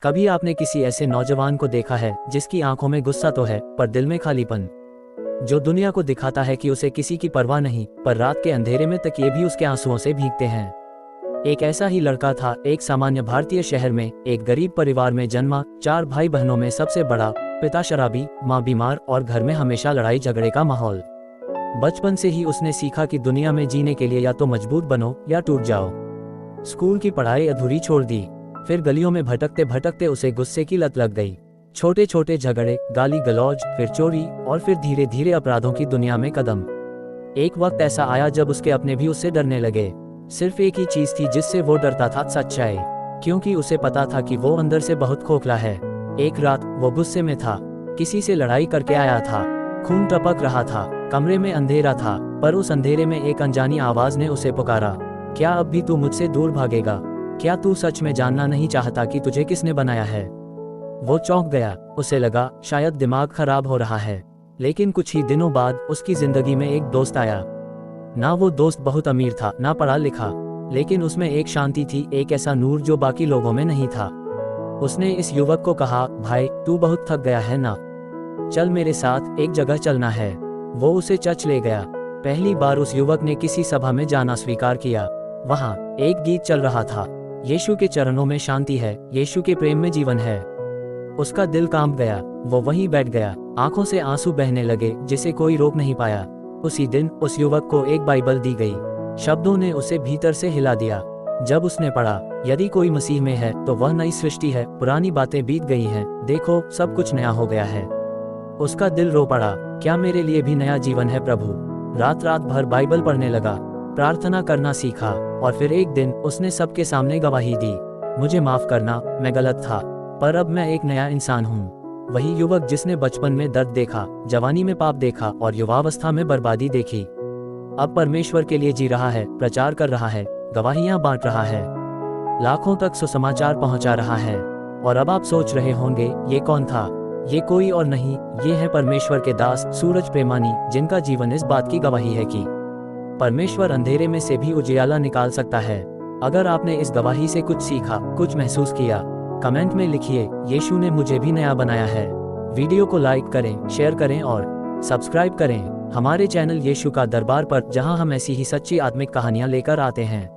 कभी आपने किसी ऐसे नौजवान को देखा है जिसकी आंखों में गुस्सा तो है पर दिल में खालीपन, जो दुनिया को दिखाता है कि उसे किसी की परवाह नहीं, पर रात के अंधेरे में तकिए भी उसके आंसुओं से भीगते हैं। एक ऐसा ही लड़का था एक सामान्य भारतीय शहर में, एक गरीब परिवार में जन्मा। 4 भाई बहनों में सबसे बड़ा, पिता शराबी, माँ बीमार और घर में हमेशा लड़ाई झगड़े का माहौल। बचपन से ही उसने सीखा कि दुनिया में जीने के लिए या तो मजबूत बनो या टूट जाओ। स्कूल की पढ़ाई अधूरी छोड़ दी, फिर गलियों में भटकते भटकते उसे गुस्से की लत लग गई। छोटे छोटे झगड़े, गाली गलौज, फिर चोरी और फिर धीरे धीरे अपराधों की दुनिया में कदम। एक वक्त ऐसा आया जब उसके अपने भी उससे डरने लगे। सिर्फ एक ही चीज थी जिससे वो डरता था, सच्चाई, क्योंकि उसे पता था कि वो अंदर से बहुत खोखला है। एक रात वो गुस्से में था, किसी से लड़ाई करके आया था, खून टपक रहा था, कमरे में अंधेरा था, पर उस अंधेरे में एक अनजानी आवाज ने उसे पुकारा, क्या अब भी तू मुझसे दूर भागेगा? क्या तू सच में जानना नहीं चाहता कि तुझे किसने बनाया है? वो चौंक गया, उसे लगा शायद दिमाग खराब हो रहा है। लेकिन कुछ ही दिनों बाद उसकी जिंदगी में एक दोस्त आया। ना वो दोस्त बहुत अमीर था, ना पढ़ा लिखा, लेकिन उसमें एक शांति थी, एक ऐसा नूर जो बाकी लोगों में नहीं था। उसने इस युवक को कहा, भाई तू बहुत थक गया है ना, चल मेरे साथ, एक जगह चलना है। वो उसे चर्च ले गया। पहली बार उस युवक ने किसी सभा में जाना स्वीकार किया। वहाँ एक गीत चल रहा था, यीशु के चरणों में शांति है, यीशु के प्रेम में जीवन है। उसका दिल कांप गया, वो वहीं बैठ गया, आंखों से आंसू बहने लगे जिसे कोई रोक नहीं पाया। उसी दिन उस युवक को एक बाइबल दी गई। शब्दों ने उसे भीतर से हिला दिया। जब उसने पढ़ा, यदि कोई मसीह में है तो वह नई सृष्टि है, पुरानी बातें बीत गई हैं, देखो सब कुछ नया हो गया है। उसका दिल रो पड़ा, क्या मेरे लिए भी नया जीवन है प्रभु? रात रात भर बाइबल पढ़ने लगा, प्रार्थना करना सीखा, और फिर एक दिन उसने सबके सामने गवाही दी, मुझे माफ करना, मैं गलत था, पर अब मैं एक नया इंसान हूँ। वही युवक जिसने बचपन में दर्द देखा, जवानी में पाप देखा और युवावस्था में बर्बादी देखी, अब परमेश्वर के लिए जी रहा है, प्रचार कर रहा है, गवाहियां बांट रहा है, लाखों तक सुसमाचार पहुंचा रहा है। और अब आप सोच रहे होंगे, ये कौन था? ये कोई और नहीं, ये है परमेश्वर के दास सूरज प्रेमानी, जिनका जीवन इस बात की गवाही है कि परमेश्वर अंधेरे में से भी उजियाला निकाल सकता है। अगर आपने इस गवाही से कुछ सीखा, कुछ महसूस किया, कमेंट में लिखिए, यीशु ने मुझे भी नया बनाया है। वीडियो को लाइक करें, शेयर करें और सब्सक्राइब करें हमारे चैनल यीशु का दरबार पर, जहां हम ऐसी ही सच्ची आत्मिक कहानियां लेकर आते हैं।